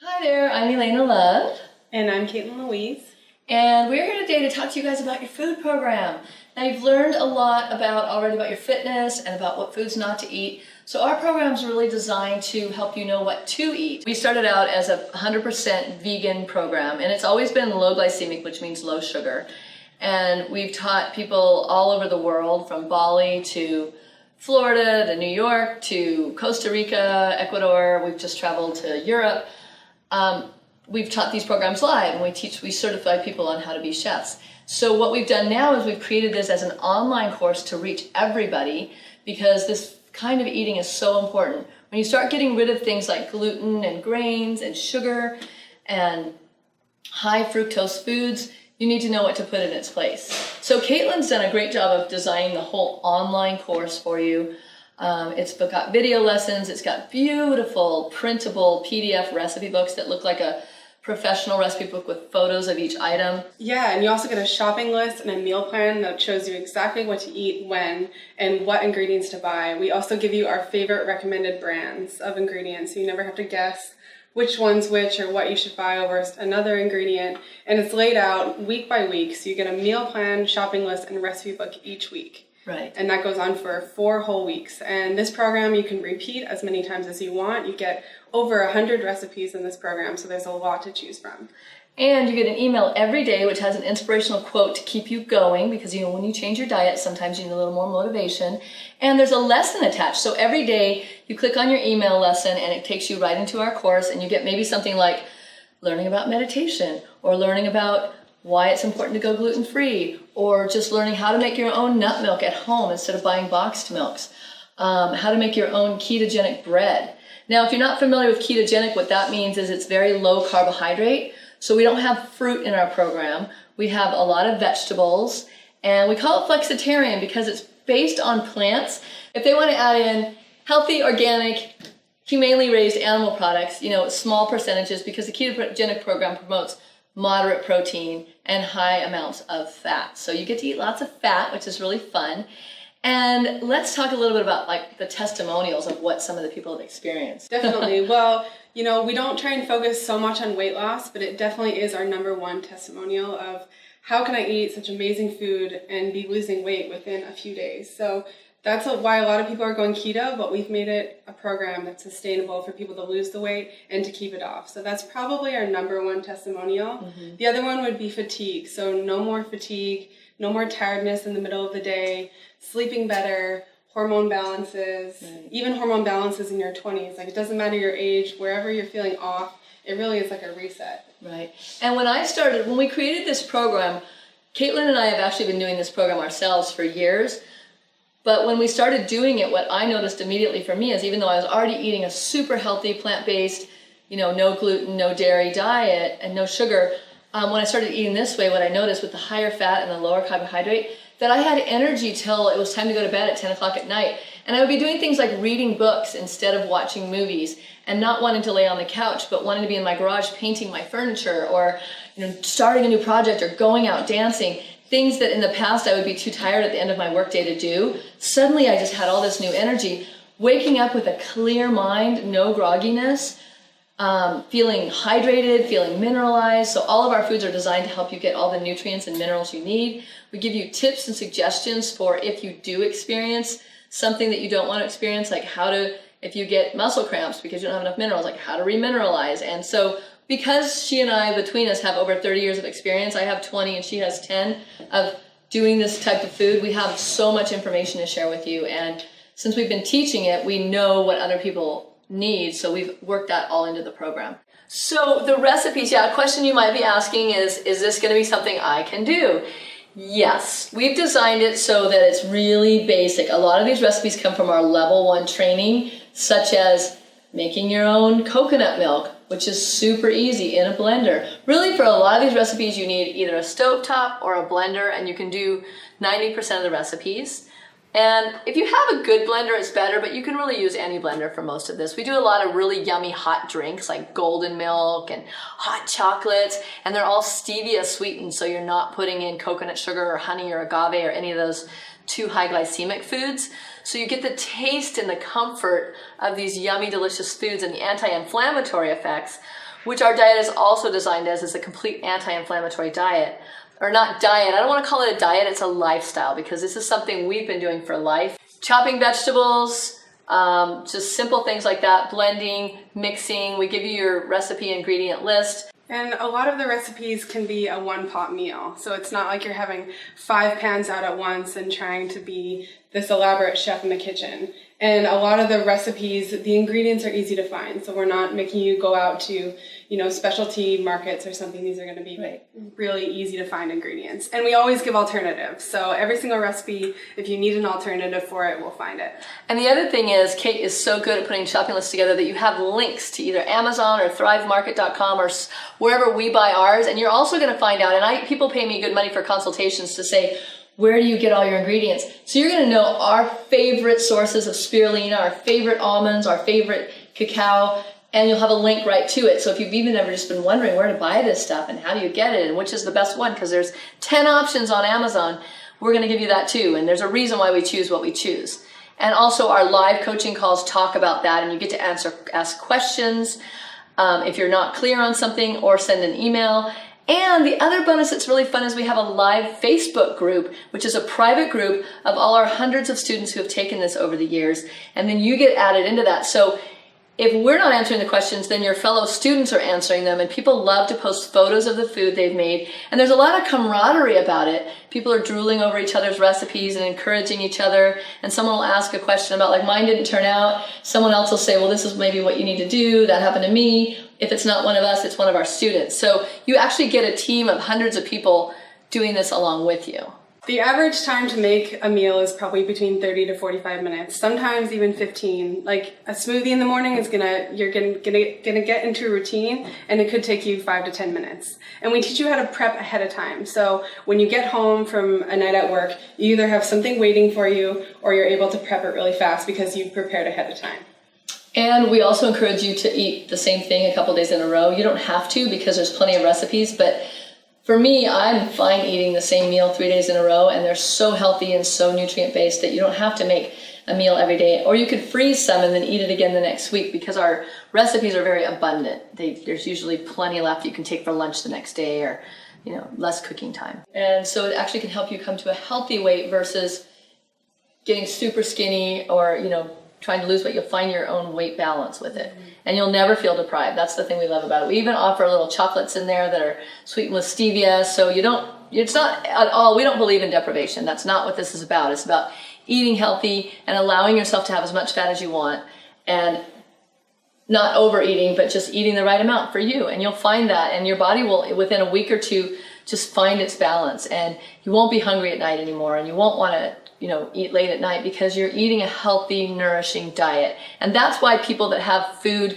Hi there, I'm Elaina Love. And I'm Katelyn Louise. And we're here today to talk to you guys about your food program. Now you've learned a lot already about your fitness and about what foods not to eat. So our program is really designed to help you know what to eat. We started out as a 100% vegan program, and it's always been low glycemic, which means low sugar. And we've taught people all over the world, from Bali to Florida to New York to Costa Rica, Ecuador. We've just traveled to Europe. We've taught these programs live, and we certify people on how to be chefs. So what we've done now is we've created this as an online course to reach everybody, because this kind of eating is so important. When you start getting rid of things like gluten and grains and sugar and high fructose foods, you need to know what to put in its place. So Katelyn's done a great job of designing the whole online course for you. It's got video lessons, it's got beautiful printable PDF recipe books that look like a professional recipe book with photos of each item. Yeah, and you also get a shopping list and a meal plan that shows you exactly what to eat, when, and what ingredients to buy. We also give you our favorite recommended brands of ingredients, so you never have to guess which one's which or what you should buy over another ingredient. And it's laid out week by week, so you get a meal plan, shopping list, and recipe book each week. Right. And that goes on for 4 whole weeks. And this program you can repeat as many times as you want. You get over 100 recipes in this program, so there's a lot to choose from. And you get an email every day which has an inspirational quote to keep you going, because when you change your diet, sometimes you need a little more motivation. And there's a lesson attached. So every day you click on your email lesson and it takes you right into our course, and you get maybe something like learning about meditation, or learning about why it's important to go gluten-free, or just learning how to make your own nut milk at home instead of buying boxed milks, how to make your own ketogenic bread. Now, if you're not familiar with ketogenic, what that means is it's very low carbohydrate. So we don't have fruit in our program. We have a lot of vegetables, and we call it flexitarian because it's based on plants. If they want to add in healthy, organic, humanely raised animal products, small percentages, because the ketogenic program promotes moderate protein and high amounts of fat. So you get to eat lots of fat, which is really fun. And let's talk a little bit about the testimonials of what some of the people have experienced. Definitely. Well, we don't try and focus so much on weight loss, but it definitely is our #1 testimonial of how can I eat such amazing food and be losing weight within a few days. So that's why a lot of people are going keto, but we've made it a program that's sustainable for people to lose the weight and to keep it off. So that's probably our #1 testimonial. Mm-hmm. The other one would be fatigue. So no more fatigue, no more tiredness in the middle of the day, sleeping better, hormone balances, right. Even hormone balances in your 20s. It doesn't matter your age, wherever you're feeling off, it really is like a reset. Right. And when we created this program, Katelyn and I have actually been doing this program ourselves for years. But when we started doing it, what I noticed immediately for me is, even though I was already eating a super healthy, plant-based, no gluten, no dairy diet, and no sugar, when I started eating this way, what I noticed with the higher fat and the lower carbohydrate, that I had energy till it was time to go to bed at 10 o'clock at night. And I would be doing things like reading books instead of watching movies, and not wanting to lay on the couch, but wanting to be in my garage painting my furniture, or starting a new project, or going out dancing. Things that in the past I would be too tired at the end of my workday to do. Suddenly I just had all this new energy, waking up with a clear mind, no grogginess, feeling hydrated, feeling mineralized. So all of our foods are designed to help you get all the nutrients and minerals you need. We give you tips and suggestions for if you do experience something that you don't want to experience, like if you get muscle cramps because you don't have enough minerals, like how to remineralize. And so because she and I, between us, have over 30 years of experience, I have 20 and she has 10 of doing this type of food, we have so much information to share with you. And since we've been teaching it, we know what other people need, so we've worked that all into the program. So the recipes, a question you might be asking is this going to be something I can do? Yes, we've designed it so that it's really basic. A lot of these recipes come from our level 1 training, such as making your own coconut milk, which is super easy in a blender. Really, for a lot of these recipes, you need either a stovetop or a blender, and you can do 90% of the recipes. And if you have a good blender, it's better, but you can really use any blender for most of this. We do a lot of really yummy hot drinks like golden milk and hot chocolates, and they're all stevia sweetened, so you're not putting in coconut sugar or honey or agave or any of those too high glycemic foods. So you get the taste and the comfort of these yummy, delicious foods and the anti-inflammatory effects which our diet is also designed as, is a complete anti-inflammatory diet. Or not diet, I don't want to call it a diet, it's a lifestyle, because this is something we've been doing for life. Chopping vegetables, just simple things like that, blending, mixing. We give you your recipe ingredient list. And a lot of the recipes can be a one-pot meal. So it's not like you're having 5 pans out at once and trying to be this elaborate chef in the kitchen. And a lot of the recipes, the ingredients are easy to find. So we're not making you go out to, specialty markets or something. These are going to be really easy to find ingredients. And we always give alternatives. So every single recipe, if you need an alternative for it, we'll find it. And the other thing is, Kate is so good at putting shopping lists together that you have links to either Amazon or thrivemarket.com or wherever we buy ours. And you're also going to find out, and people pay me good money for consultations to say, where do you get all your ingredients? So you're going to know our favorite sources of spirulina, our favorite almonds, our favorite cacao, and you'll have a link right to it. So if you've even ever just been wondering where to buy this stuff and how do you get it and which is the best one, because there's 10 options on Amazon, we're going to give you that too. And there's a reason why we choose what we choose. And also our live coaching calls talk about that, and you get to ask questions if you're not clear on something, or send an email. And the other bonus that's really fun is we have a live Facebook group, which is a private group of all our hundreds of students who have taken this over the years. And then you get added into that. So if we're not answering the questions, then your fellow students are answering them. And people love to post photos of the food they've made. And there's a lot of camaraderie about it. People are drooling over each other's recipes and encouraging each other. And someone will ask a question about, like, mine didn't turn out. Someone else will say, well, this is maybe what you need to do. That happened to me. If it's not one of us, it's one of our students. So you actually get a team of hundreds of people doing this along with you. The average time to make a meal is probably between 30 to 45 minutes, sometimes even 15. Like a smoothie in the morning is you're gonna get into a routine, and it could take you 5 to 10 minutes. And we teach you how to prep ahead of time. So when you get home from a night at work, you either have something waiting for you, or you're able to prep it really fast because you've prepared ahead of time. And we also encourage you to eat the same thing a couple days in a row. You don't have to, because there's plenty of recipes, but for me, I'm fine eating the same meal 3 days in a row, and they're so healthy and so nutrient-based that you don't have to make a meal every day. Or you could freeze some and then eat it again the next week, because our recipes are very abundant. There's usually plenty left you can take for lunch the next day, or less cooking time. And so it actually can help you come to a healthy weight versus getting super skinny or, trying to lose weight. You'll find your own weight balance with it. And you'll never feel deprived. That's the thing we love about it. We even offer little chocolates in there that are sweetened with stevia. So it's not at all, we don't believe in deprivation. That's not what this is about. It's about eating healthy and allowing yourself to have as much fat as you want, and not overeating, but just eating the right amount for you. And you'll find that, and your body will, within a week or two, just find its balance, and you won't be hungry at night anymore, and you won't want to eat late at night, because you're eating a healthy, nourishing diet. And that's why people that have food,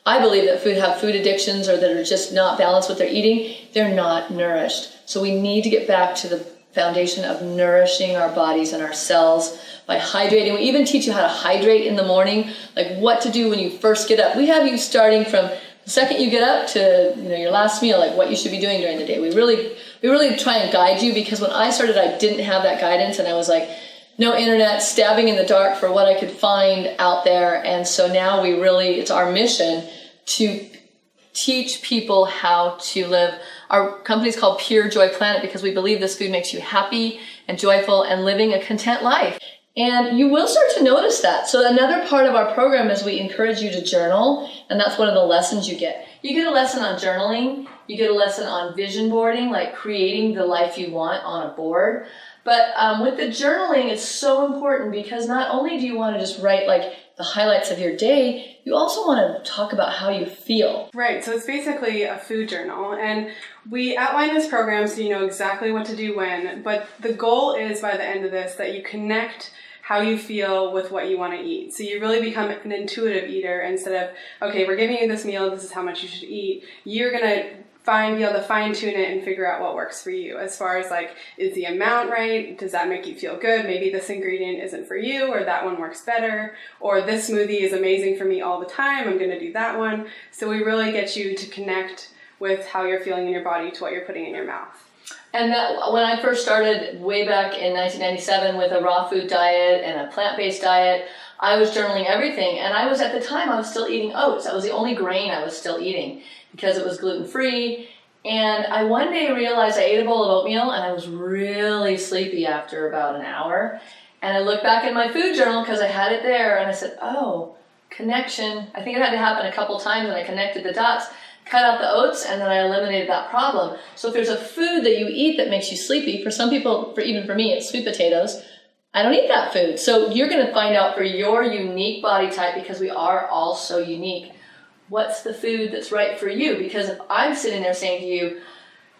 I believe that have food addictions, or that are just not balanced with their eating, they're not nourished. So we need to get back to the foundation of nourishing our bodies and our cells by hydrating. We even teach you how to hydrate in the morning, like what to do when you first get up. We have you starting from the second you get up to your last meal, like what you should be doing during the day. We really try and guide you, because when I started, I didn't have that guidance, and I was like, no internet, stabbing in the dark for what I could find out there. And so now it's our mission to teach people how to live. Our company's called Pure Joy Planet, because we believe this food makes you happy and joyful and living a content life. And you will start to notice that. So another part of our program is we encourage you to journal, and that's one of the lessons you get. You get a lesson on journaling, you get a lesson on vision boarding, like creating the life you want on a board. But with the journaling, it's so important, because not only do you want to just write like the highlights of your day, you also want to talk about how you feel. Right, so it's basically a food journal, and we outline this program so you know exactly what to do when, but the goal is, by the end of this, that you connect how you feel with what you want to eat. So you really become an intuitive eater, instead of, okay, we're giving you this meal, this is how much you should eat. You're going to be able to fine tune it and figure out what works for you, as far as like, is the amount right? Does that make you feel good? Maybe this ingredient isn't for you, or that one works better, or this smoothie is amazing for me all the time, I'm going to do that one. So we really get you to connect with how you're feeling in your body to what you're putting in your mouth. And that, when I first started way back in 1997 with a raw food diet and a plant-based diet, I was journaling everything. And I was, at the time, I was still eating oats. That was the only grain I was still eating because it was gluten-free. And I one day realized I ate a bowl of oatmeal and I was really sleepy after about an hour. And I looked back in my food journal because I had it there and I said, oh, connection. I think it had to happen a couple times and I connected the dots, cut out the oats, and then I eliminated that problem. So if there's a food that you eat that makes you sleepy, for some people, even for me, it's sweet potatoes. I don't eat that food. So you're going to find out for your unique body type, because we are all so unique, what's the food that's right for you. Because if I'm sitting there saying to you,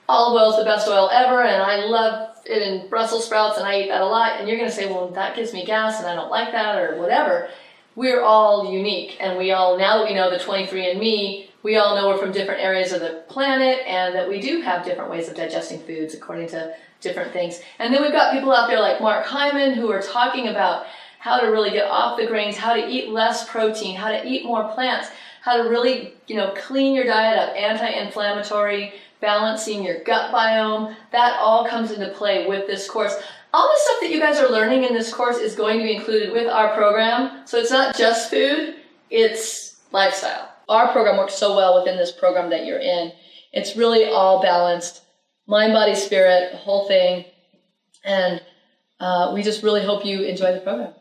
olive oil is the best oil ever, and I love it in Brussels sprouts, and I eat that a lot, and you're going to say, well, that gives me gas, and I don't like that, or whatever. We're all unique, and we all, now that we know the 23andMe, we all know we're from different areas of the planet, and that we do have different ways of digesting foods according to different things. And then we've got people out there like Mark Hyman who are talking about how to really get off the grains, how to eat less protein, how to eat more plants, how to really, clean your diet up, anti-inflammatory, balancing your gut biome. That all comes into play with this course. All the stuff that you guys are learning in this course is going to be included with our program. So it's not just food, it's lifestyle. Our program works so well within this program that you're in. It's really all balanced, mind, body, spirit, the whole thing. And we just really hope you enjoy the program.